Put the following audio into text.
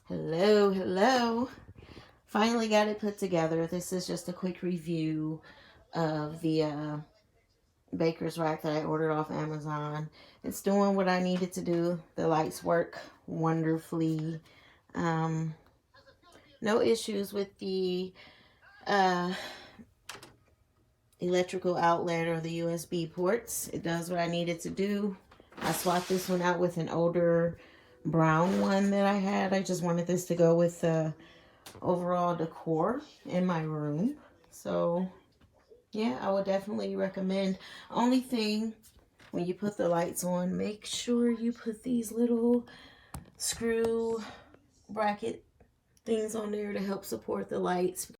Hello, hello. Finally got it put together. This is just a quick review of the baker's rack that I ordered off Amazon. It's doing what I needed to do. The lights work wonderfully. No issues with the uh, electrical outlet or the USB ports. It does what I needed to do. I swapped this one out with an older brown one that I had. I just wanted this to go with the overall decor in my room. So yeah, I would definitely recommend. Only thing, when you put the lights on, make sure you put these little screw bracket things on there to help support the lights.